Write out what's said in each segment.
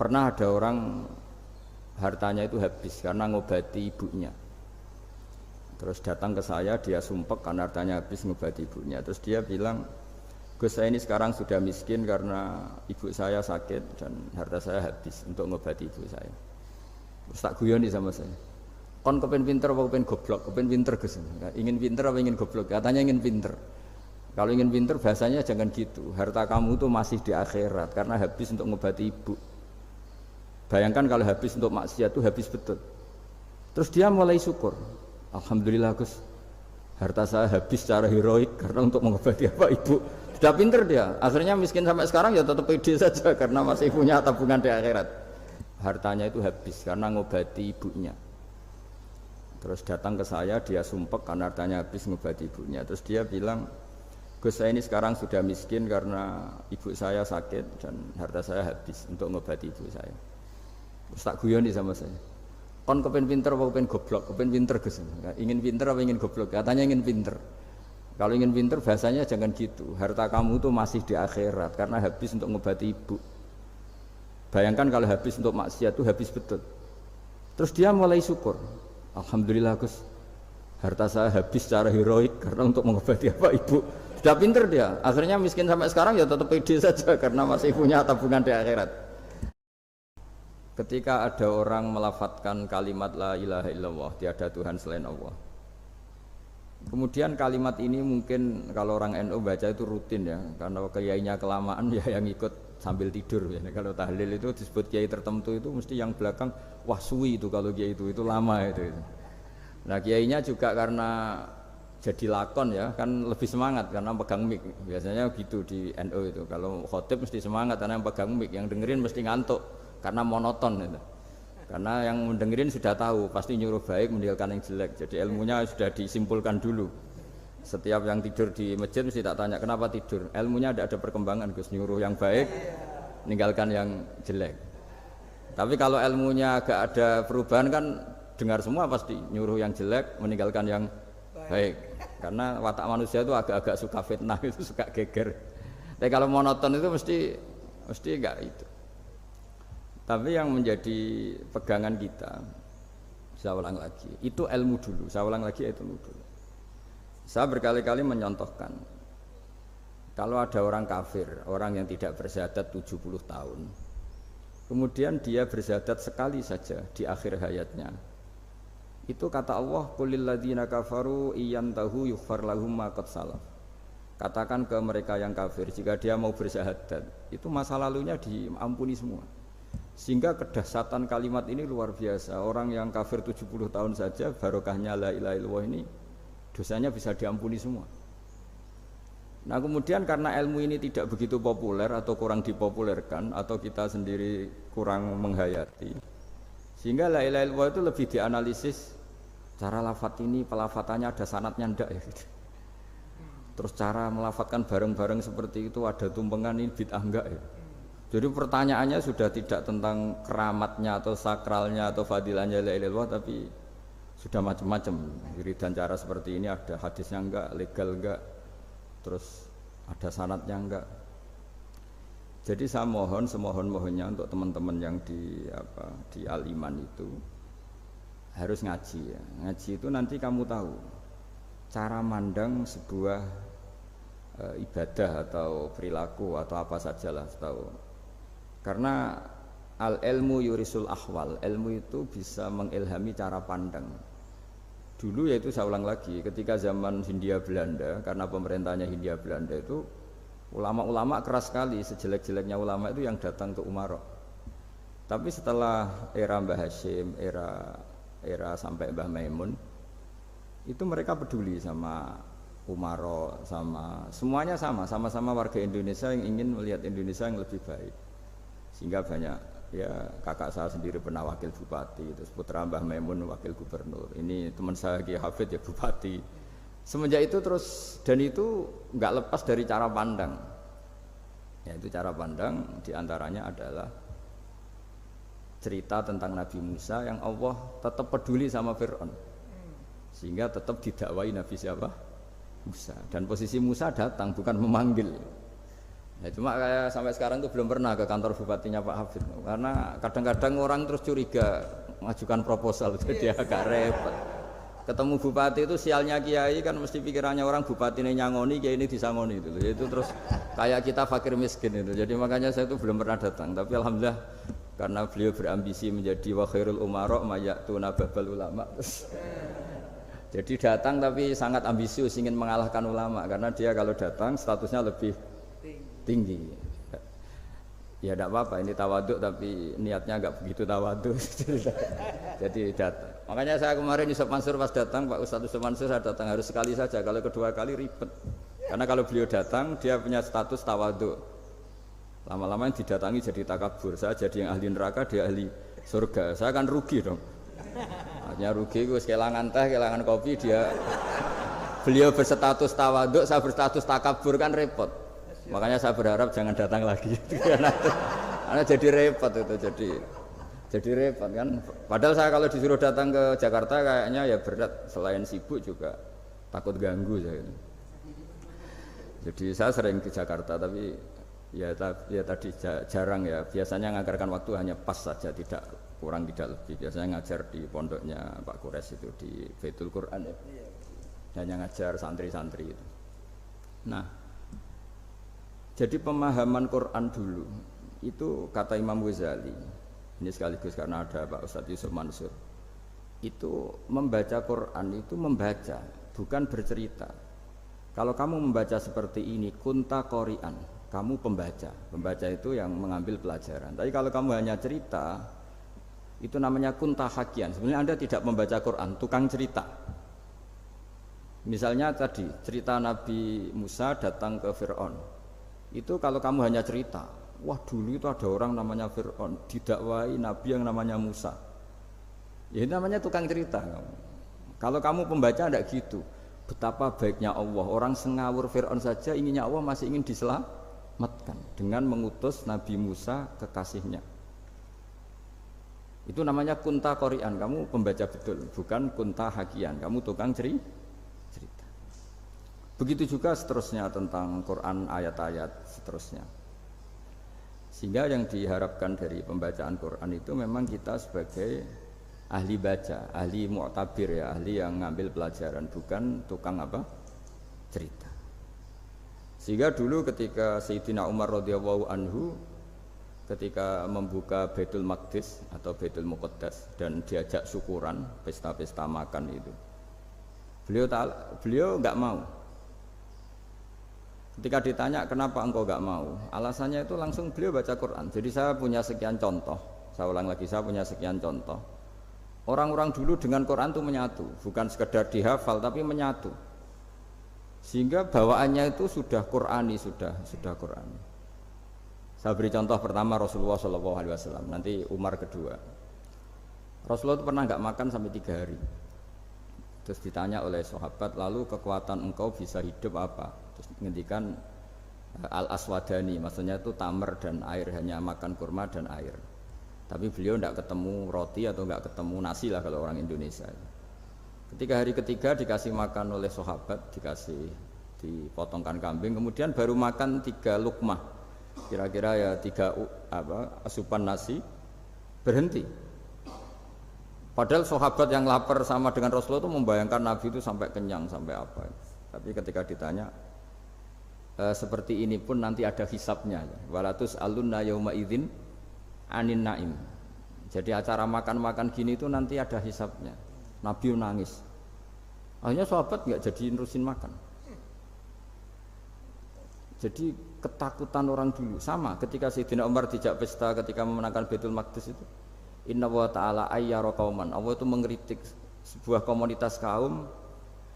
Pernah ada orang hartanya itu habis karena ngobati ibunya. Terus datang ke saya, dia sumpek karena hartanya habis ngobati ibunya. Terus dia bilang, Gus, saya ini sekarang sudah miskin karena ibu saya sakit dan harta saya habis untuk ngobati ibu saya. Terus tak guyoni sama saya, kon kepen pinter apa kepen goblok? Kepen pinter Gus. Ingin pinter apa ingin goblok? Katanya ingin pinter. Kalau ingin pinter bahasanya jangan gitu. Harta kamu tuh masih di akhirat karena habis untuk ngobati ibu. Bayangkan kalau habis untuk maksiat itu habis betul. Terus dia mulai syukur. Alhamdulillah Gus, harta saya habis secara heroik karena untuk mengobati apa ibu. Sudah pinter dia. Akhirnya miskin sampai sekarang ya tetap pede saja karena masih punya tabungan di akhirat. Hartanya itu habis karena ngobati ibunya. Terus datang ke saya, dia sumpek karena hartanya habis ngobati ibunya. Terus dia bilang, Gus, saya ini sekarang sudah miskin karena ibu saya sakit dan harta saya habis untuk ngobati ibu saya. Terus tak guyoni sama saya, kon kepen pinter apa kepen goblok? Kepen pinter Gus. Ingin pinter apa ingin goblok? Katanya ingin pinter. Kalau ingin pinter bahasanya jangan gitu. Harta kamu tuh masih di akhirat karena habis untuk ngobati ibu. Bayangkan kalau habis untuk maksiat itu habis betul. Terus dia mulai syukur. Alhamdulillah Gus, harta saya habis secara heroik karena untuk mengobati apa ibu. Sudah pinter dia. Akhirnya miskin sampai sekarang ya tetap pede saja karena masih punya tabungan di akhirat. Ketika ada orang melafadzkan kalimat la ilaha illallah, tiada Tuhan selain Allah. Kemudian kalimat ini mungkin kalau orang NU baca itu rutin ya, karena kiainya kelamaan ya yang ikut sambil tidur ya. Kalau tahlil itu disebut kiai tertentu itu mesti yang belakang wah suwi itu kalau kiai itu lama itu. Nah kiainya juga karena jadi lakon ya kan lebih semangat karena pegang mic. Biasanya gitu di NU itu. Kalau khotib mesti semangat karena yang pegang mic, yang dengerin mesti ngantuk karena monoton itu. Karena yang mendengerin sudah tahu pasti nyuruh baik meninggalkan yang jelek. Jadi ilmunya sudah disimpulkan dulu. Setiap yang tidur di masjid mesti tak tanya kenapa tidur. Ilmunya ada perkembangan Gus, nyuruh yang baik meninggalkan yang jelek. Tapi kalau ilmunya agak ada perubahan kan dengar semua pasti nyuruh yang jelek meninggalkan yang baik. Karena watak manusia itu agak-agak suka fitnah itu suka geger. Tapi kalau monoton itu mesti enggak itu. Tapi yang menjadi pegangan kita, saya ulang lagi, itu ilmu dulu. Saya ulang lagi itu ilmu dulu. Saya berkali-kali menyontohkan, kalau ada orang kafir, orang yang tidak bersyahadat 70 tahun, kemudian dia bersyahadat sekali saja di akhir hayatnya, itu kata Allah, qulil ladzina kafaru iyantahu yughfar lahum ma qad salaf. Katakan ke mereka yang kafir, jika dia mau bersyahadat, itu masa lalunya diampuni semua. Sehingga kedahsyatan kalimat ini luar biasa. Orang yang kafir 70 tahun saja barokahnya la ilaha illallah ini dosanya bisa diampuni semua. Nah kemudian karena ilmu ini tidak begitu populer atau kurang dipopulerkan atau kita sendiri kurang menghayati, sehingga la ilaha illallah itu lebih dianalisis cara lafadz ini pelafatannya ada sanadnya ndak ya gitu. Terus cara melafatkan bareng-bareng seperti itu ada tumpengan ini bid'ah enggak ya. Jadi pertanyaannya sudah tidak tentang keramatnya atau sakralnya atau fadilahnya la ilaha illallah, tapi sudah macam-macam. Dan cara seperti ini ada hadisnya enggak, legal enggak, terus ada sanadnya enggak. Jadi saya mohon semohon-mohonnya untuk teman-teman yang di Al-Iman itu harus ngaji ya. Ngaji itu nanti kamu tahu cara mandang sebuah ibadah atau perilaku atau apa sajalah tahu. Karena al-ilmu yurisul ahwal, ilmu itu bisa mengilhami cara pandang. Dulu yaitu saya ulang lagi, ketika zaman Hindia Belanda, karena pemerintahnya Hindia Belanda itu ulama-ulama keras sekali, sejelek-jeleknya ulama itu yang datang ke Umaro. Tapi setelah era Mbah Hashim, era sampai Mbah Maimun, itu mereka peduli sama Umaro, semuanya sama-sama warga Indonesia yang ingin melihat Indonesia yang lebih baik. Sehingga banyak ya kakak saya sendiri pernah wakil bupati, terus putra Mbah Maimun wakil gubernur. Ini teman saya Kiai Hafid ya bupati. Semenjak itu terus dan itu nggak lepas dari cara pandang. Ya itu cara pandang diantaranya adalah cerita tentang Nabi Musa yang Allah tetap peduli sama Fir'aun. Sehingga tetap didakwai Nabi siapa? Musa. Dan posisi Musa datang bukan memanggil. Ya cuma kayak sampai sekarang tuh belum pernah ke kantor bupatinya Pak Hafid, karena kadang-kadang orang terus curiga mengajukan proposal, jadi agak repot. Ketemu bupati itu sialnya kiai kan mesti pikirannya orang bupati ini nyangoni, kiai ini disangoni itu terus kayak kita fakir miskin itu. Jadi makanya saya itu belum pernah datang, tapi alhamdulillah karena beliau berambisi menjadi wa khairul umara mayatuna babal ulama. Jadi datang tapi sangat ambisius ingin mengalahkan ulama karena dia kalau datang statusnya lebih tinggi. Ya tidak apa-apa, ini tawaduk tapi niatnya agak begitu tawaduk. Jadi datang. Makanya saya kemarin Yusuf Mansur pas datang, Pak Ustadz Yusuf Mansur saya datang harus sekali saja, kalau kedua kali ribet. Karena kalau beliau datang dia punya status tawaduk. Lama-lama yang didatangi jadi takabur. Saya jadi yang ahli neraka, dia ahli surga. Saya kan rugi dong. Artinya rugi, gue kehilangan teh, kehilangan kopi, beliau berstatus tawaduk, saya berstatus takabur, kan repot. Makanya saya berharap jangan datang lagi. Karena jadi repot itu, jadi repot kan. Padahal saya kalau disuruh datang ke Jakarta kayaknya ya berat, selain sibuk juga takut ganggu saya. Jadi saya sering ke Jakarta tapi ya tadi jarang ya. Biasanya ngajarkan waktu hanya pas saja, tidak kurang tidak lebih. Biasanya ngajar di pondoknya Pak Kures itu di Baitul Quran ya. Hanya ngajar santri-santri itu. Nah, jadi pemahaman Quran dulu itu kata Imam Ghazali, ini sekaligus karena ada Pak Ustadz Yusuf Mansur, itu membaca Quran itu membaca, bukan bercerita. Kalau kamu membaca seperti ini, kunta qori'an, kamu pembaca. Pembaca itu yang mengambil pelajaran. Tapi kalau kamu hanya cerita, itu namanya kunta hakian. Sebenarnya Anda tidak membaca Quran, tukang cerita. Misalnya tadi cerita Nabi Musa datang ke Fir'aun. Itu kalau kamu hanya cerita, wah dulu itu ada orang namanya Fir'aun didakwai Nabi yang namanya Musa. Ya ini namanya tukang cerita. Kalau kamu pembaca tidak gitu. Betapa baiknya Allah, orang sengawur Fir'aun saja inginnya Allah masih ingin diselamatkan dengan mengutus Nabi Musa kekasihnya. Itu namanya kunta qori'an, kamu pembaca betul, bukan kunta hakian, kamu tukang cerita. Begitu juga seterusnya tentang Quran ayat-ayat seterusnya. Sehingga yang diharapkan dari pembacaan Quran itu memang kita sebagai ahli baca, ahli mu'tabir ya, ahli yang ngambil pelajaran, bukan tukang apa? Cerita. Sehingga dulu ketika Sayyidina Umar radhiyallahu anhu ketika membuka Baitul Maqdis atau Baitul Muqaddas dan diajak syukuran, pesta-pesta makan itu. Beliau enggak mau. Ketika ditanya kenapa engkau enggak mau, alasannya itu langsung beliau baca Quran. Jadi saya punya sekian contoh, saya ulang lagi, saya punya sekian contoh. Orang-orang dulu dengan Quran itu menyatu, bukan sekedar dihafal tapi menyatu. Sehingga bawaannya itu sudah Qurani, sudah Qurani. Saya beri contoh pertama Rasulullah SAW, nanti Umar kedua. Rasulullah itu pernah enggak makan sampai 3 hari. Terus ditanya oleh sahabat, lalu kekuatan engkau bisa hidup apa? Terus ngendikan al-aswadani, maksudnya itu tamar dan air, hanya makan kurma dan air. Tapi beliau tidak ketemu roti atau tidak ketemu nasi lah kalau orang Indonesia. Ketika hari ketiga dikasih makan oleh sahabat, dipotongkan kambing, kemudian baru makan 3 lukmah, kira-kira ya 3 asupan nasi, berhenti. Padahal sahabat yang lapar sama dengan Rasulullah itu membayangkan Nabi itu sampai kenyang, sampai apa. Tapi ketika ditanya, seperti ini pun nanti ada hisabnya. Walatus alunna yauma idzin anin naim. Jadi acara makan-makan gini itu nanti ada hisabnya. Nabi nangis. Akhirnya sahabat nggak jadi nerusin makan. Jadi ketakutan orang dulu sama ketika Sayyidina Umar dijak pesta ketika memenangkan Baitul Maqdis itu. Inna wa ta'ala ayyara qauman. Allah itu mengkritik sebuah komunitas kaum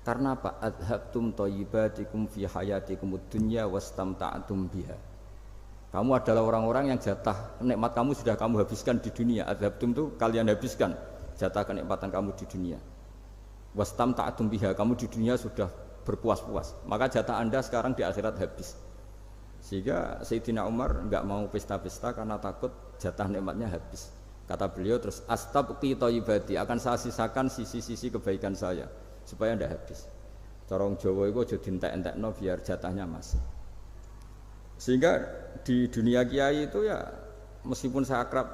karena apa? Adhabtum thayyibatikum fi hayatikum ad-dunya wastamta'tum biha. Kamu adalah orang-orang yang jatah nikmat kamu sudah kamu habiskan di dunia. Adhabtum itu kalian habiskan jatah kenikmatan kamu di dunia. Wastamta'tum biha, kamu di dunia sudah berpuas-puas. Maka jatah Anda sekarang di akhirat habis. Sehingga Sayyidina Umar enggak mau pesta-pesta karena takut jatah nikmatnya habis. Kata beliau terus, astabqi thayyibati, akan saya sisakan sisi-sisi kebaikan saya supaya tidak habis. Corong Jawa itu aja dientek-entekno biar jatahnya masih. Sehingga di dunia kiai itu ya meskipun saya akrab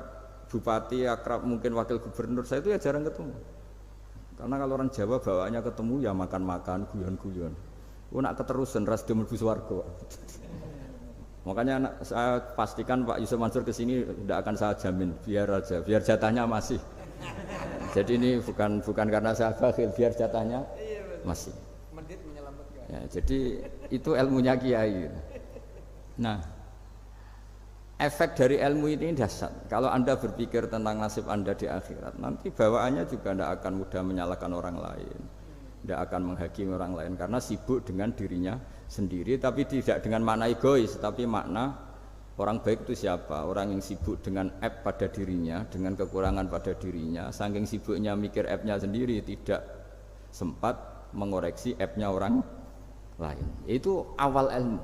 bupati, akrab mungkin wakil gubernur, saya itu ya jarang ketemu. Karena kalau orang Jawa bawaannya ketemu ya makan-makan, guyon-guyon. Nak keterusan ras dia mlebu swarga. Makanya saya pastikan Pak Yusuf Mansur ke sini tidak akan saya jamin, biar aja, biar jatahnya masih. Jadi ini bukan karena saya bakhil, biar jatahnya masih. Ya, jadi itu ilmunya kiai. Nah, efek dari ilmu ini dahsyat. Kalau Anda berpikir tentang nasib Anda di akhirat, nanti bawaannya juga tidak akan mudah menyalahkan orang lain, tidak akan menghakimi orang lain karena sibuk dengan dirinya sendiri, tapi tidak dengan makna egois, tapi makna orang baik itu siapa? Orang yang sibuk dengan aib pada dirinya, dengan kekurangan pada dirinya, saking sibuknya mikir aibnya sendiri, tidak sempat mengoreksi aibnya orang lain. Itu awal ilmu.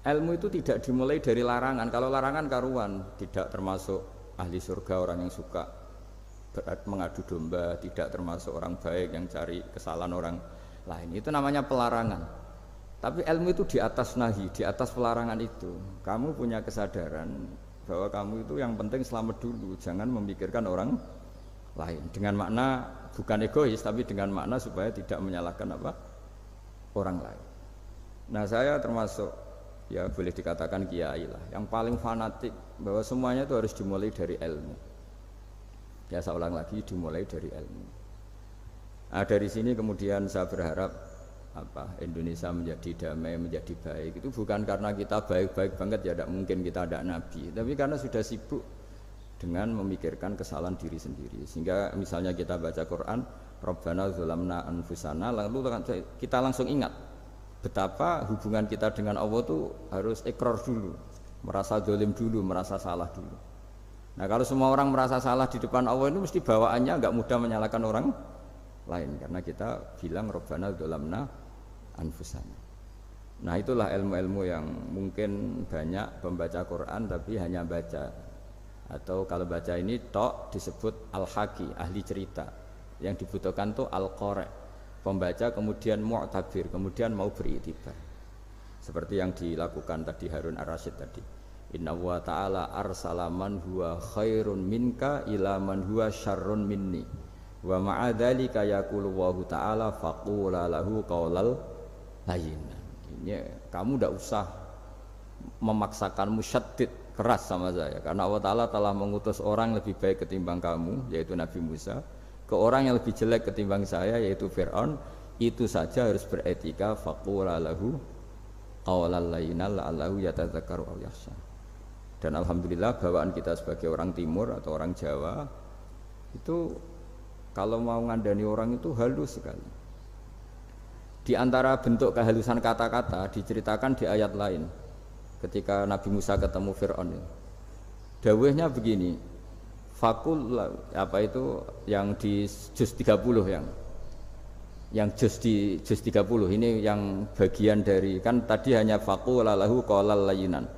Ilmu itu tidak dimulai dari larangan. Kalau larangan karuan, tidak termasuk ahli surga orang yang suka mengadu domba, tidak termasuk orang baik yang cari kesalahan orang lain. Itu namanya pelarangan. Tapi ilmu itu di atas nahi, di atas pelarangan itu. Kamu punya kesadaran bahwa kamu itu yang penting selamat dulu, jangan memikirkan orang lain. Dengan makna bukan egois, tapi dengan makna supaya tidak menyalahkan orang lain. Nah, saya termasuk ya boleh dikatakan kiai lah, yang paling fanatik bahwa semuanya itu harus dimulai dari ilmu. Ya saya ulang lagi, dimulai dari ilmu. Nah, dari sini kemudian saya berharap Indonesia menjadi damai, menjadi baik. Itu bukan karena kita baik-baik banget, ya tidak mungkin kita ada nabi, tapi karena sudah sibuk dengan memikirkan kesalahan diri sendiri. Sehingga misalnya kita baca Quran, Rabbana dzalamna anfusana, lalu kita langsung ingat betapa hubungan kita dengan Allah itu harus ikrar dulu, merasa zalim dulu, merasa salah dulu. Nah, kalau semua orang merasa salah di depan Allah itu mesti bawaannya enggak mudah menyalahkan orang lain, karena kita bilang Rabbana dzalamna anfusana. Nah, itulah ilmu-ilmu yang mungkin banyak pembaca Quran tapi hanya baca, atau kalau baca ini tok disebut al-haqi, ahli cerita. Yang dibutuhkan tuh al-qari, pembaca kemudian mu'tabir, kemudian mau beriktibar. Seperti yang dilakukan tadi Harun Ar-Rasyid tadi. Inna wa ta'ala arsala man huwa khairun minka ila man huwa syarrun minni. Wa ma'adzalika yaqulu wa ta'ala faqula lahu qaulal layyinan. Ini kamu tidak usah memaksakan musyaddid keras sama saya, karena Allah Ta'ala telah mengutus orang lebih baik ketimbang kamu, yaitu Nabi Musa, ke orang yang lebih jelek ketimbang saya, yaitu Fir'aun. Itu saja harus beretika. Faqula lahu qaulal layyinan la'allahu yatadzakkaru aw yakhsha. Dan alhamdulillah bawaan kita sebagai orang timur atau orang Jawa itu kalau mau ngandani orang itu halus sekali. Di antara bentuk kehalusan kata-kata diceritakan di ayat lain ketika Nabi Musa ketemu Fir'aun. Dawuhnya begini, fakul itu yang di juz 30, yang juz di juz 30 ini yang bagian dari, kan tadi hanya fakul lahu qaulal layyinan.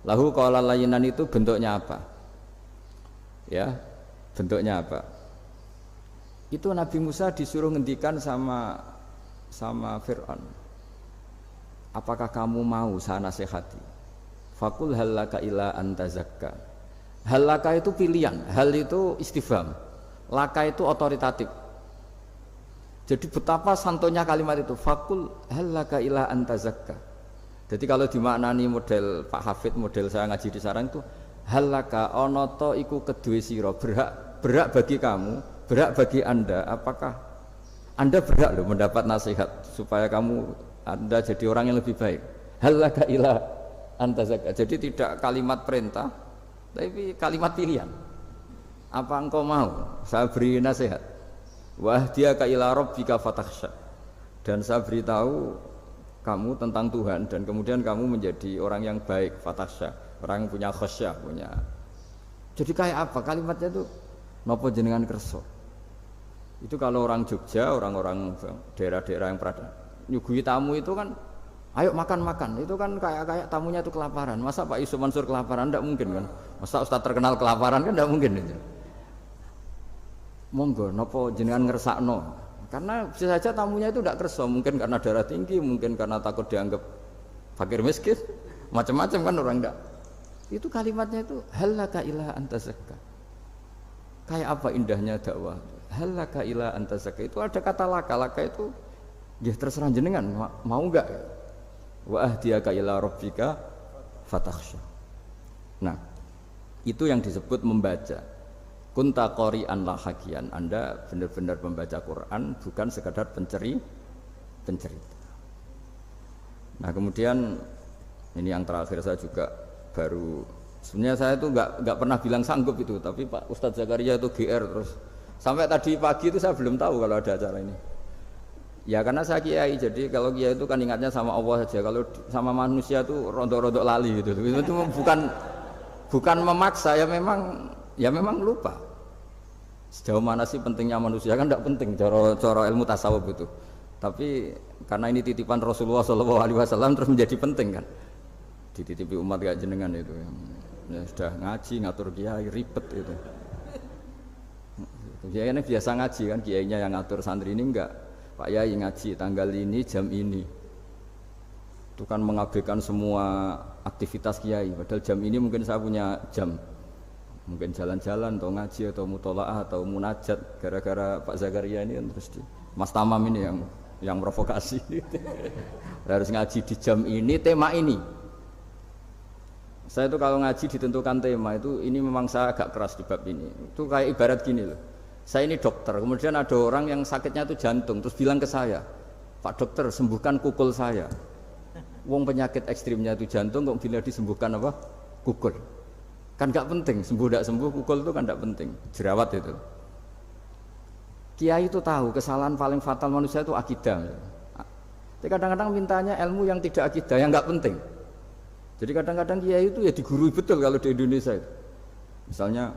Lahu qaulal layyinan itu bentuknya apa? Ya, bentuknya apa? Itu Nabi Musa disuruh ngendikan sama Fir'aun. Apakah kamu mau saya nasihati? Fakul halaka ila antazakka. Hal laka itu pilihan, hal itu istifham, laka itu otoritatif. Jadi betapa santonya kalimat itu, fakul hal laka ila antazakka. Jadi kalau dimaknani model Pak Hafid, model saya ngaji di sarang itu, hal laka onoto iku kedue siro, berhak bagi kamu, berhak bagi anda, apakah anda berhak loh mendapat nasihat supaya anda jadi orang yang lebih baik. Hal laka ila antazakka. Jadi tidak kalimat perintah, tapi kalimat pilihan. Apa engkau mau saya beri nasihat? Wahdiyaka ila rabbika fatakhsha. Dan saya beritahu kamu tentang Tuhan, dan kemudian kamu menjadi orang yang baik, fatakhsha, orang yang punya khasyah, punya. Jadi kayak apa kalimatnya itu? Napa jenengan kerso? Itu kalau orang Jogja, orang-orang daerah-daerah yang pernah nyuguhi tamu itu kan, ayo makan-makan, itu kan kayak tamunya itu kelaparan. Masa Pak Yusuf Mansur kelaparan? Tidak mungkin kan. Masa Ustaz terkenal kelaparan? Kan tidak mungkin itu. Monggo, nopo jenengan ngersakno. Karena bisa saja tamunya itu tidak kerso, mungkin karena darah tinggi, mungkin karena takut dianggap fakir miskin, macam-macam kan orang enggak. Itu kalimatnya itu halaka ila anta zakka. Kayak apa indahnya dakwah. Halaka ila anta zakka itu ada kata laka itu ya terserah jenengan mau enggak. Wa ahdiyaka ila rabbika fatakhsha. Nah, itu yang disebut membaca. Kunta qori'an la hakian. Anda benar-benar membaca Quran, bukan sekadar pencerita. Nah, kemudian ini yang terakhir saya juga baru, sebenarnya saya itu nggak pernah bilang sanggup itu, tapi Pak Ustadz Zakaria itu GR terus sampai tadi pagi itu saya belum tahu kalau ada acara ini. Ya karena saya kiai, jadi kalau kiai itu kan ingatnya sama Allah saja, kalau sama manusia itu rontok-rontok lali gitu. Itu bukan memaksa, ya memang lupa. Sejauh mana sih pentingnya manusia kan tidak penting cara ilmu tasawuf itu. Tapi karena ini titipan Rasulullah SAW terus menjadi penting kan. Dititipi umat kayak jenengan itu ya sudah ngaji ngatur kiai ribet itu. Kiai ini biasa ngaji kan, kiainya yang ngatur, santri ini enggak. Pak Yai ngaji tanggal ini jam ini. Itu kan mengabaikan semua aktivitas kiai. Padahal jam ini mungkin saya punya jam. Mungkin jalan-jalan atau ngaji atau mutolaah atau munajat, gara-gara Pak Zakaria ini kan terus Mas Tamam ini yang provokasi. Harus ngaji di jam ini, tema ini. Saya itu kalau ngaji ditentukan tema itu, ini memang saya agak keras di bab ini. Itu kayak ibarat gini loh. Saya ini dokter, kemudian ada orang yang sakitnya itu jantung, terus bilang ke saya, Pak dokter sembuhkan kukul saya. Wong penyakit ekstrimnya itu jantung, kok bila disembuhkan apa? Kukul. Kan gak penting, sembuh tidak sembuh, kukul itu kan gak penting. Jerawat itu. Kiai itu tahu kesalahan paling fatal manusia itu akidah. Tapi kadang-kadang mintanya ilmu yang tidak akidah, yang gak penting. Jadi kadang-kadang kiai itu ya digurui betul kalau di Indonesia itu. Misalnya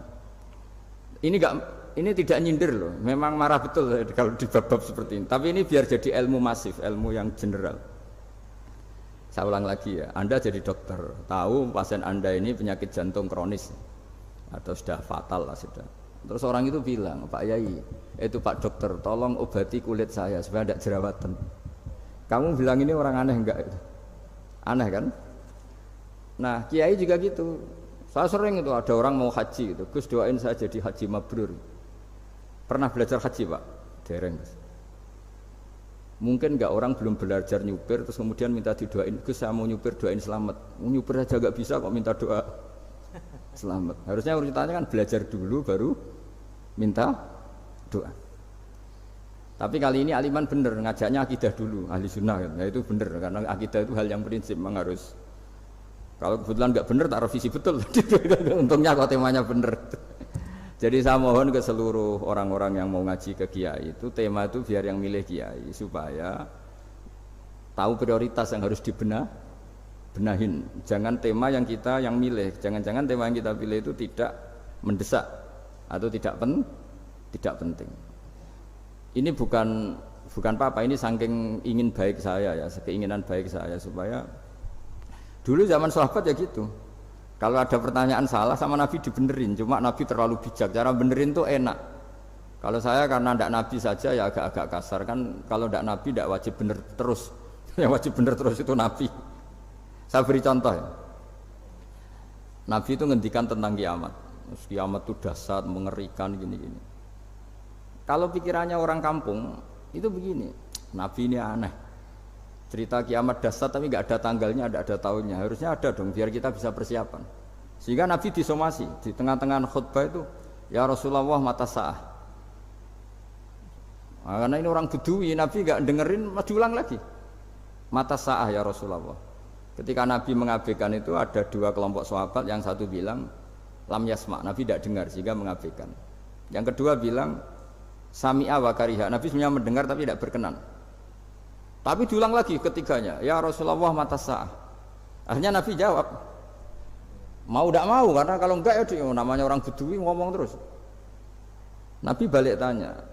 ini tidak nyindir loh, memang marah betul kalau di bab-bab seperti ini. Tapi ini biar jadi ilmu masif, ilmu yang general. Saya ulang lagi ya, Anda jadi dokter, tahu pasien Anda ini penyakit jantung kronis atau sudah fatal lah sudah. Terus orang itu bilang, Pak Yai, itu Pak dokter, tolong obati kulit saya supaya tidak jerawatan. Kamu bilang ini orang aneh enggak? Aneh kan? Nah, kiai juga gitu. Saya sering itu ada orang mau haji gitu, Gus doain saya jadi haji mabrur. Pernah belajar haji Pak? Dereng. Mungkin enggak orang belum belajar nyupir terus kemudian minta didoain, Gus saya mau nyupir doain selamat. Nyupir aja enggak bisa kok minta doa selamat. Harusnya urutannya kan belajar dulu baru minta doa. Tapi kali ini aliman bener ngajaknya akidah dulu, ahli sunnah kan. Nah, itu bener karena akidah itu hal yang prinsip memang harus. Kalau kebetulan nggak bener tak revisi betul. Untungnya kalau temanya bener. Jadi saya mohon ke seluruh orang-orang yang mau ngaji ke kiai itu tema itu biar yang milih kiai supaya tahu prioritas yang harus benahin. Jangan tema yang kita yang milih. Jangan-jangan tema yang kita pilih itu tidak mendesak atau tidak penting. Ini bukan apa-apa. Ini saking ingin baik saya ya, keinginan baik saya supaya. Dulu zaman sahabat ya gitu. Kalau ada pertanyaan salah sama Nabi dibenerin, cuma Nabi terlalu bijak. Cara benerin tuh enak. Kalau saya karena tidak Nabi saja ya agak-agak kasar kan. Kalau tidak Nabi tidak wajib bener terus. Yang wajib bener terus itu Nabi. Saya beri contoh ya. Nabi itu ngendikan tentang kiamat. Kiamat itu dahsyat, mengerikan gini-gini. Kalau pikirannya orang kampung itu begini. Nabi ini aneh. Cerita kiamat dahsyat tapi nggak ada tanggalnya, ada tahunnya. Harusnya ada dong biar kita bisa persiapan. Sehingga Nabi disomasi di tengah-tengah khutbah itu, ya Rasulullah mata sa'ah. Nah, karena ini orang Bedui, Nabi nggak dengerin, diulang lagi. Mata sa'ah ya Rasulullah. Ketika Nabi mengabaikan itu ada dua kelompok sahabat, yang satu bilang lam yasma, Nabi tidak dengar sehingga mengabaikan. Yang kedua bilang sami'a wa kariha, Nabi sebenarnya mendengar tapi tidak berkenan. Tapi diulang lagi ketiganya, ya Rasulullah mata sa'ah. Akhirnya Nabi jawab, mau tidak mau, karena kalau enggak ya namanya orang Bedui ngomong terus. Nabi balik tanya,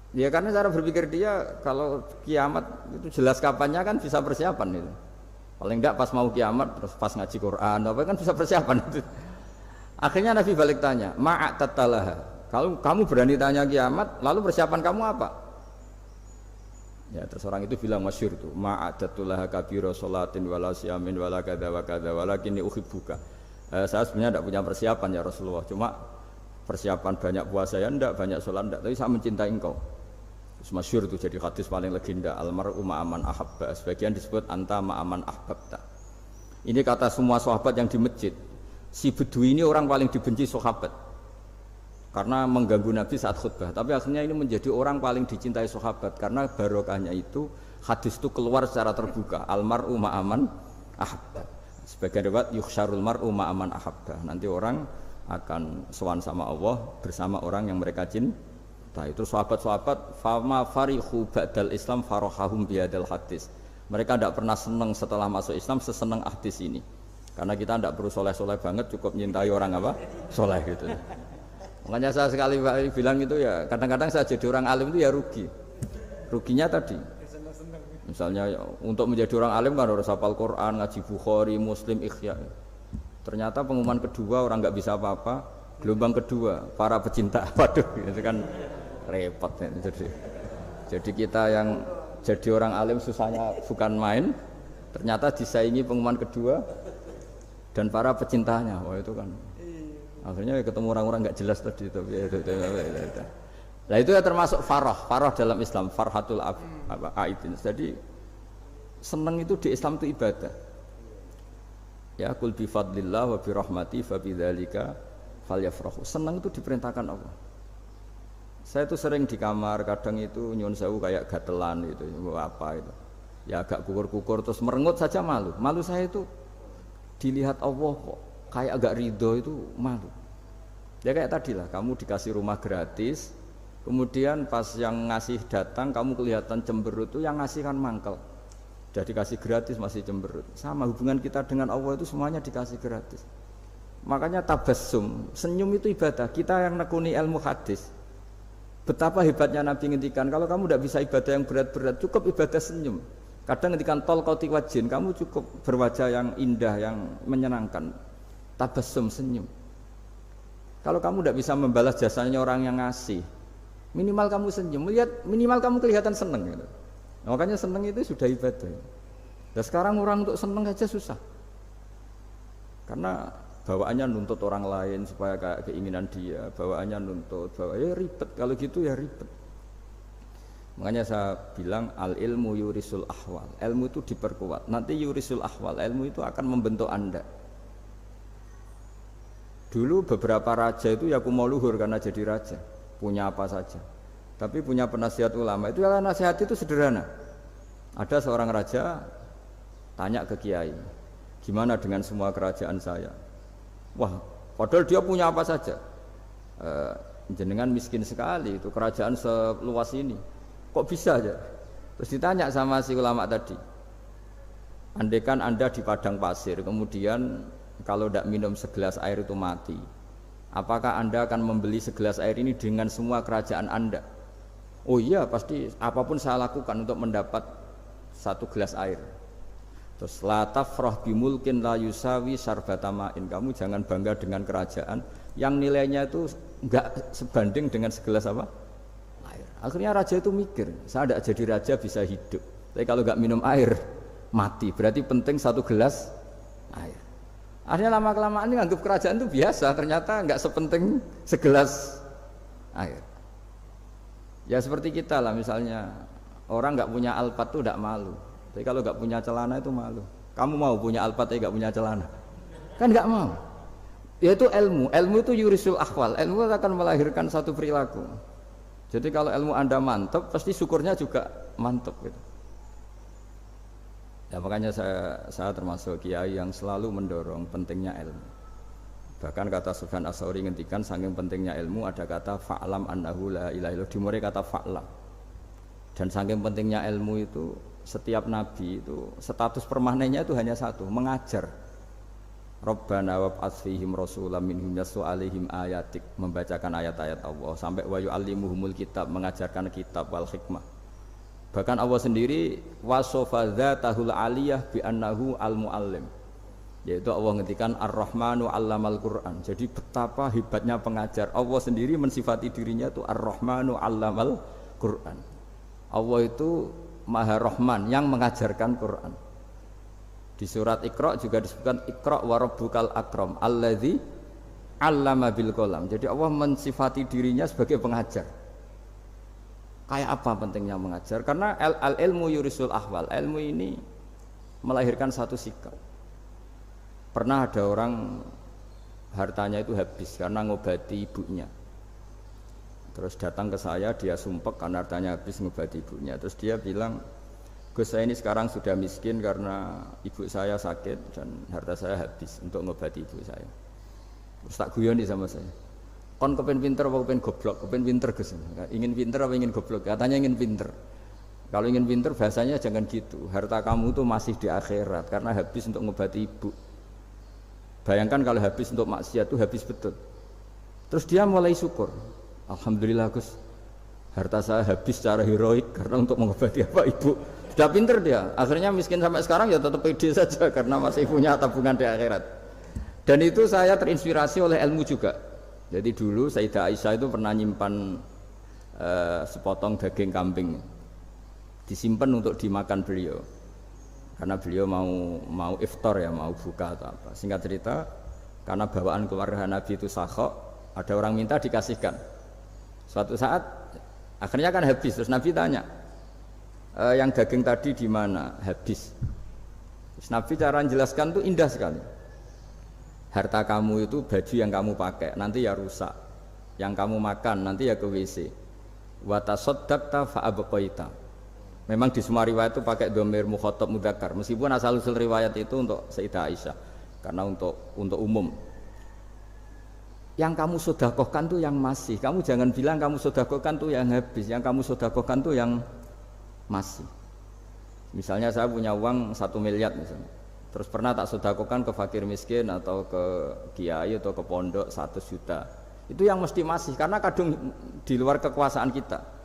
ya karena cara berpikir dia kalau kiamat itu jelas kapannya kan bisa persiapan itu. Paling enggak pas mau kiamat, terus pas ngaji Quran, apa kan bisa persiapan itu. Akhirnya Nabi balik tanya, ma'at tatalaha. Kalau kamu berani tanya kiamat, lalu persiapan kamu apa? Ya, terus orang itu bilang masyhur tuh, ma'adatullah kabira sholatin wala siyamin wala kadza wa kadza walakinni uhibbuka. Saya sebenarnya tidak punya persiapan ya Rasulullah, cuma persiapan banyak puasa ya enggak, banyak sholat enggak, tapi saya mencintai engkau. Terus masyhur tuh jadi hadis paling legenda, almar'u ma'aman ahabba, sebagian disebut anta ma'aman ahbabta. Ini kata semua sahabat yang di masjid. Si Bedui ini orang paling dibenci sahabat karena mengganggu Nabi saat khutbah, tapi akhirnya ini menjadi orang paling dicintai sahabat karena barokahnya itu hadis itu keluar secara terbuka, almar'u ma'aman ahabba. Sebagian riwayat yuhsyarul mar'u ma'aman ahabba, nanti orang akan sowan sama Allah bersama orang yang mereka cinta. Itu sahabat-sahabat fama farihu ba'dal Islam farahahum biadal hadis. Mereka tidak pernah senang setelah masuk Islam sesenang hadis ini, karena kita tidak perlu soleh-soleh banget, cukup nyintai orang apa soleh gitu. Makanya saya sekali bilang itu ya, kadang-kadang saya jadi orang alim itu ya ruginya tadi. Misalnya untuk menjadi orang alim kan harus hafal Quran, ngaji Bukhari, Muslim, Ikhya. Ternyata pengumuman kedua orang nggak bisa apa-apa, gelombang kedua para pecinta, waduh itu kan repot ya. Jadi kita yang jadi orang alim susahnya bukan main, ternyata disaingi pengumuman kedua dan para pecintanya. Wah itu kan akhirnya ketemu orang-orang nggak jelas tadi. Nah itu ya termasuk farah dalam Islam, farhatul aidin. Jadi seneng itu di Islam itu ibadah. Ya kul bi fadlillah wa bi rahmati fa bidzalika falyafrahu. Seneng itu diperintahkan Allah. Saya itu sering di kamar, kadang itu nyun sewu kayak gatelan itu, apa itu. Ya agak kukur-kukur terus merengut saja malu. Malu saya itu dilihat Allah kok kayak agak ridho itu malu. Ya kayak tadi lah, kamu dikasih rumah gratis, kemudian pas yang ngasih datang kamu kelihatan cemberut, itu yang ngasih kan mangkel. Udah dikasih gratis masih cemberut. Sama hubungan kita dengan Allah itu semuanya dikasih gratis. Makanya tabassum, senyum itu ibadah. Kita yang nekuni ilmu hadis, betapa hebatnya Nabi ngendikan, kalau kamu tidak bisa ibadah yang berat-berat, cukup ibadah senyum. Kadang ngendikan tol qati wajhin, kamu cukup berwajah yang indah, yang menyenangkan. Tabassum, senyum. Kalau kamu tidak bisa membalas jasanya orang yang ngasih, minimal kamu senyum, minimal kamu kelihatan seneng gitu. Nah, makanya seneng itu sudah ibadah. Dan sekarang orang untuk seneng aja susah, karena bawaannya nuntut orang lain supaya kayak keinginan dia, bawaannya nuntut, ya ribet. Kalau gitu ya ribet. Makanya saya bilang al ilmu yurisul ahwal, ilmu itu diperkuat. Nanti yurisul ahwal, ilmu itu akan membentuk Anda. Dulu beberapa raja itu ya mau luhur karena jadi raja, punya apa saja. Tapi punya penasihat ulama itu ya nasihat itu sederhana. Ada seorang raja tanya ke kiai, gimana dengan semua kerajaan saya? Wah, padahal dia punya apa saja. Jenengan miskin sekali, itu kerajaan seluas ini, kok bisa aja? Terus ditanya sama si ulama tadi, andaikan Anda di padang pasir, kemudian kalau tidak minum segelas air itu mati, apakah Anda akan membeli segelas air ini dengan semua kerajaan Anda? Oh iya, pasti apapun saya lakukan untuk mendapat satu gelas air. Terus la tafrah bimulkin la yusawi sarbatamain, kamu jangan bangga dengan kerajaan yang nilainya itu enggak sebanding dengan segelas apa? Air. Akhirnya raja itu mikir, saya tidak jadi raja bisa hidup, tapi kalau enggak minum air mati, berarti penting satu gelas air. Akhirnya lama-kelamaan ini anggap kerajaan itu biasa, ternyata enggak sepenting segelas air. Ya seperti kita lah, misalnya orang enggak punya alpat itu enggak malu. Tapi kalau nggak punya celana itu malu. Kamu mau punya alpat tapi nggak punya celana? Kan nggak mau. Yaitu ilmu. Ilmu itu yurisul ahwal. Ilmu akan melahirkan satu perilaku. Jadi kalau ilmu Anda mantap, pasti syukurnya juga mantap gitu. Ya makanya saya termasuk kiai yang selalu mendorong pentingnya ilmu. Bahkan kata Sufyan Ats-Tsauri ngendikan saking pentingnya ilmu, ada kata fa'lam annahu la ilaha illallah, dimulai kata fa'lam. Dan saking pentingnya ilmu itu, setiap nabi itu status permanennya itu hanya satu, mengajar. Rabbana wab'ats fihim rasulam minhum yatlu 'alaihim ayatik, membacakan ayat-ayat Allah, sampai wa yu'allimuhumul kitab, mengajarkan kitab wal hikmah. Bahkan Allah sendiri wasofa dzatahul aliyah bi annahu al-muallim. Yaitu Allah ngendikan Ar-Rahmanu 'allamal Qur'an. Jadi betapa hebatnya pengajar. Allah sendiri mensifati dirinya itu Ar-Rahmanu 'allamal Qur'an. Allah itu Maha Rahman yang mengajarkan Quran. Di surat Iqra juga disebutkan Iqra wa rabbukal akram alladzi 'allama bil qalam. Jadi Allah mensifati dirinya sebagai pengajar. Kayak apa pentingnya mengajar? Karena al ilmu yurisul ahwal. Ilmu ini melahirkan satu sikap. Pernah ada orang hartanya itu habis karena ngobati ibunya. Terus datang ke saya, dia sumpek karena hartanya habis ngobati ibunya. Terus dia bilang, Gus, saya ini sekarang sudah miskin karena ibu saya sakit dan harta saya habis untuk ngobati ibu saya. Terus tak guyoni sama saya, kon kepen pinter apa kepen goblok? Kepen pinter Gus. Ingin pinter apa ingin goblok? Katanya ingin pinter. Kalau ingin pinter bahasanya jangan gitu. Harta kamu tuh masih di akhirat karena habis untuk ngobati ibu. Bayangkan kalau habis untuk maksiat itu habis betul. Terus dia mulai syukur. Alhamdulillah Gus, harta saya habis secara heroik karena untuk mengobati apa ibu. Sudah pinter dia. Akhirnya miskin sampai sekarang ya tetap pede saja karena masih punya tabungan di akhirat. Dan itu saya terinspirasi oleh ilmu juga. Jadi dulu Sayyidah Aisyah itu pernah nyimpan sepotong daging kambing, disimpan untuk dimakan beliau. Karena beliau mau iftar ya, mau buka atau apa. Singkat cerita, karena bawaan keluarga Nabi itu sakhok, ada orang minta dikasihkan. Suatu saat akhirnya kan habis, terus Nabi tanya, yang daging tadi di mana? Habis. Terus Nabi cara menjelaskan itu indah sekali. Harta kamu itu baju yang kamu pakai nanti ya rusak, yang kamu makan nanti ya ke WC. Wa tasaddaqta fa abqaita. Memang di semua riwayat itu pakai dhamir mukhatab mudzakkar, meskipun asal usul riwayat itu untuk Sayyidah Aisyah karena untuk umum. Yang kamu sedekahkan tuh yang masih. Kamu jangan bilang kamu sedekahkan tuh yang habis. Yang kamu sedekahkan tuh yang masih. Misalnya saya punya uang 1 miliar misalnya. Terus pernah tak sedekahkan ke fakir miskin atau ke kiai atau ke pondok 100 juta. Itu yang mesti masih karena kadung di luar kekuasaan kita.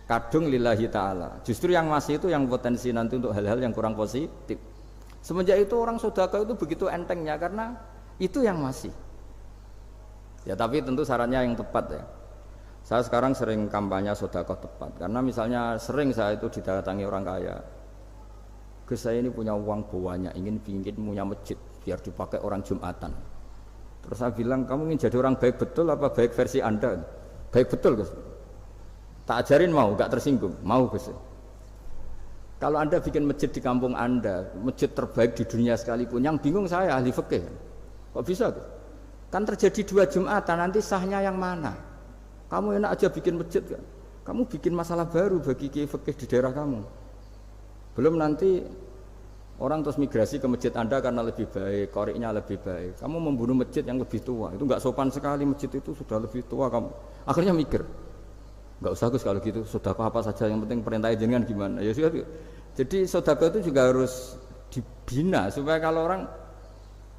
Kadung lillahi ta'ala. Justru yang masih itu yang potensi nanti untuk hal-hal yang kurang positif. Semenjak itu orang sedekah itu begitu entengnya karena itu yang masih. Ya tapi tentu sarannya yang tepat ya. Saya sekarang sering kampanye sedekah tepat karena misalnya sering saya itu didatangi orang kaya. Gus, saya ini punya uang banyak, ingin punya masjid biar dipakai orang Jumatan. Terus saya bilang, kamu ingin jadi orang baik betul apa baik versi Anda? Baik betul Gus. Tak ajarin mau, gak tersinggung, mau Gus. Kalau Anda bikin masjid di kampung Anda, masjid terbaik di dunia sekalipun, yang bingung saya ahli fikih. Kok bisa Gus? Kan terjadi 2 Jumatan, nanti sahnya yang mana? Kamu enak aja bikin masjid kan? Kamu bikin masalah baru bagi kiai fikih di daerah kamu. Belum nanti orang terus migrasi ke masjid Anda karena lebih baik, koriknya lebih baik. Kamu membunuh masjid yang lebih tua, itu nggak sopan sekali, masjid itu sudah lebih tua kamu. Akhirnya mikir, nggak usah Gus kalau gitu, sedekah apa saja yang penting perintah jenengan gimana. Ya sudah. Jadi sedekah itu juga harus dibina supaya kalau orang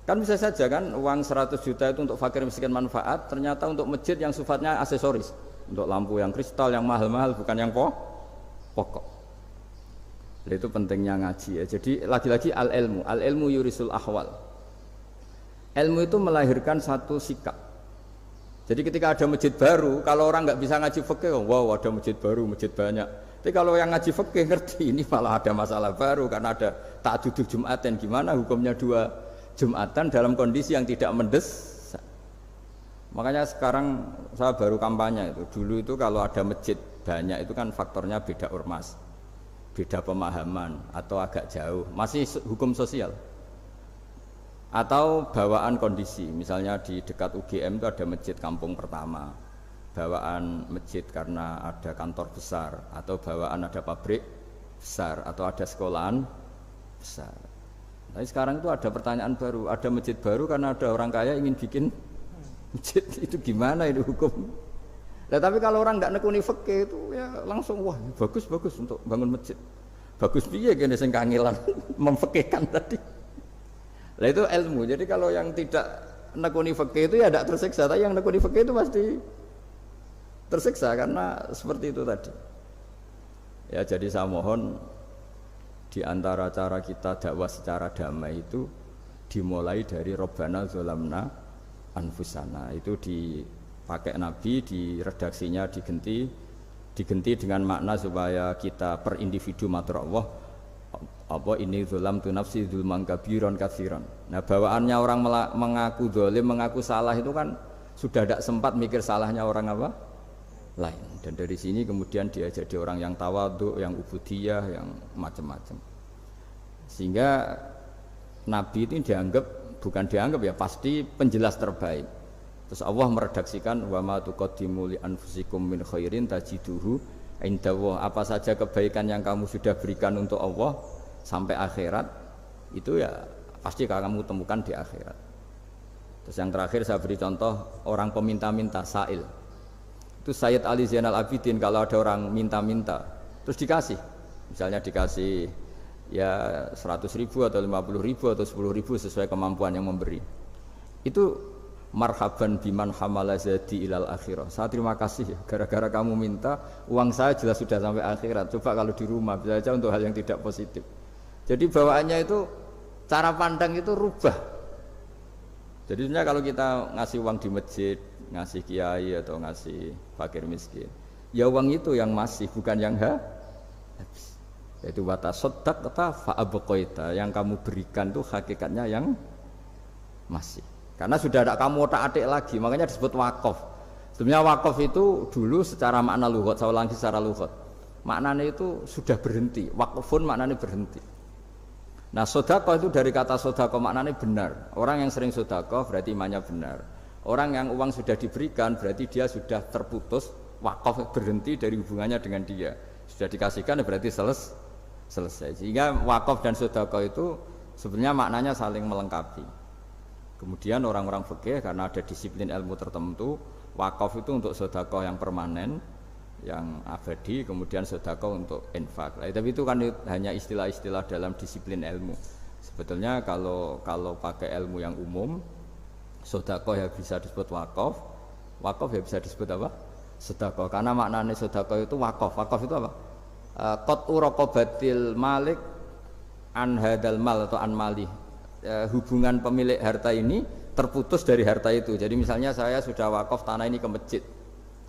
kan bisa saja kan uang 100 juta itu untuk fakir miskin manfaat, ternyata untuk masjid yang sifatnya aksesoris, untuk lampu yang kristal yang mahal-mahal bukan yang pokok. Jadi itu pentingnya ngaji ya. Jadi lagi-lagi al ilmu yurisul ahwal. Ilmu itu melahirkan satu sikap. Jadi ketika ada masjid baru, kalau orang nggak bisa ngaji fikih, wow ada masjid baru, masjid banyak. Tapi kalau yang ngaji fikih ngerti ini malah ada masalah baru karena ada ta'addudul Jum'atan, gimana hukumnya 2 Jumatan dalam kondisi yang tidak mendesak. Makanya sekarang saya baru kampanye itu. Dulu itu kalau ada masjid banyak itu kan faktornya beda ormas, beda pemahaman atau agak jauh, masih hukum sosial. Atau bawaan kondisi, misalnya di dekat UGM itu ada masjid kampung pertama, bawaan masjid karena ada kantor besar, atau bawaan ada pabrik besar, atau ada sekolahan besar. Tapi sekarang itu ada pertanyaan baru, ada masjid baru karena ada orang kaya ingin bikin masjid, itu gimana itu hukum? Nah, tapi kalau orang nggak nekuni fikih itu ya langsung wah bagus untuk bangun masjid. Bagus piye kene sing kangelan memfikihkan tadi. Nah itu ilmu. Jadi kalau yang tidak nekuni fikih itu ya tidak tersiksa, tapi yang nekuni fikih itu pasti tersiksa karena seperti itu tadi. Ya jadi saya mohon di antara cara kita dakwah secara damai itu dimulai dari Robbana Zolamna Anfusana, itu dipakai Nabi, di redaksinya digenti Diganti dengan makna supaya kita per individu matur Allah apa ini zulam tu nafsi zulman kabiron katsiran. Nah bawaannya orang mengaku zalim, mengaku salah itu kan sudah tidak sempat mikir salahnya orang apa lain. Dan dari sini kemudian dia jadi orang yang tawadhu, yang ubudiyah, yang macam-macam. Sehingga Nabi itu bukan dianggap ya, pasti penjelas terbaik. Terus Allah meredaksikan wa ma tuqaddimu li anfusikum min khairin tajiduhu indallah. Apa saja kebaikan yang kamu sudah berikan untuk Allah sampai akhirat itu ya pasti kamu temukan di akhirat. Terus yang terakhir saya beri contoh orang peminta-minta sa'il. Itu Sayyid Ali Zainal Abidin kalau ada orang minta-minta terus dikasih. Misalnya dikasih ya 100.000 atau 50.000 atau 10.000 sesuai kemampuan yang memberi. Itu marhaban biman hamala zadi ilal akhirah. Saya terima kasih ya, gara-gara kamu minta uang saya jelas sudah sampai akhirat. Coba kalau di rumah bisa saja untuk hal yang tidak positif. Jadi bawaannya itu cara pandang itu rubah. Jadi sebenarnya kalau kita ngasih uang di masjid, ngasih kiai atau ngasih fakir miskin, ya uang itu yang masih bukan yang habis. Yaitu watasodak kata fa'abqaita, yang kamu berikan itu hakikatnya yang masih. Karena sudah ada kamu otak-atik lagi, makanya disebut wakaf. Sebenarnya wakaf itu dulu secara makna lughat, saya ulangi secara lughat. Maknanya itu sudah berhenti, wakfun maknanya berhenti. Nah sedekah itu dari kata sedekah maknanya benar. Orang yang sering sedekah berarti imannya benar. Orang yang uang sudah diberikan berarti dia sudah terputus, wakaf berhenti dari hubungannya dengan dia. Sudah dikasihkan berarti selesai. Sehingga wakaf dan sedekah itu sebenarnya maknanya saling melengkapi. Kemudian orang-orang fikih karena ada disiplin ilmu tertentu, wakaf itu untuk sedekah yang permanen, yang abadi, kemudian sedekah untuk infak. Tapi itu kan hanya istilah-istilah dalam disiplin ilmu. Sebetulnya kalau pakai ilmu yang umum, sedekah ya bisa disebut wakaf, wakaf ya bisa disebut apa? Sedekah. Karena maknanya sedekah itu wakaf. Wakaf itu apa? Qat'u raqabatil malik an hadal mal atau an mali. Hubungan pemilik harta ini terputus dari harta itu. Jadi misalnya saya sudah wakaf tanah ini ke masjid,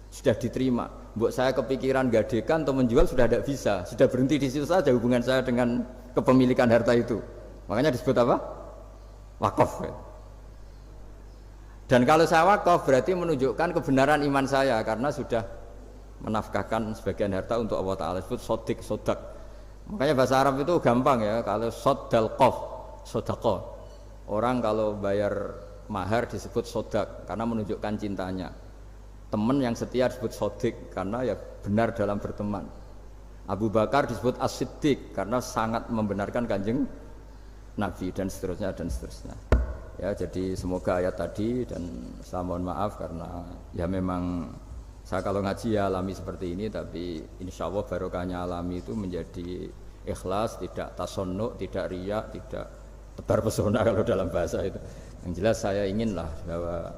sudah diterima. Mbok saya kepikiran gadekan atau menjual sudah tidak bisa, sudah berhenti di situ saja hubungan saya dengan kepemilikan harta itu. Makanya disebut apa? Wakaf. Dan kalau saya wakaf berarti menunjukkan kebenaran iman saya karena sudah menafkahkan sebagian harta untuk Allah Ta'ala. Disebut sodak. Makanya bahasa Arab itu gampang ya. Kalau sodalqof, sodaqoh, orang kalau bayar mahar disebut sodak karena menunjukkan cintanya. Teman yang setia disebut sodik karena ya benar dalam berteman. Abu Bakar disebut as-siddiq karena sangat membenarkan kanjeng Nabi dan seterusnya dan seterusnya. Ya jadi semoga ayat tadi, dan saya mohon maaf karena ya memang saya kalau ngaji ya alami seperti ini, tapi insya Allah barokahnya alami itu menjadi ikhlas, tidak tasonnuk, tidak riak, tidak tebar pesona kalau dalam bahasa itu. Yang jelas saya inginlah bahwa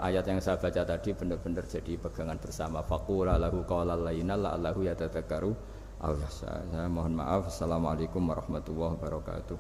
ayat yang saya baca tadi benar-benar jadi pegangan bersama. Faqula lahu qawlan layyina la'allahu yatadzakkaru aw yakhsha. Saya mohon maaf. Assalamualaikum warahmatullahi wabarakatuh.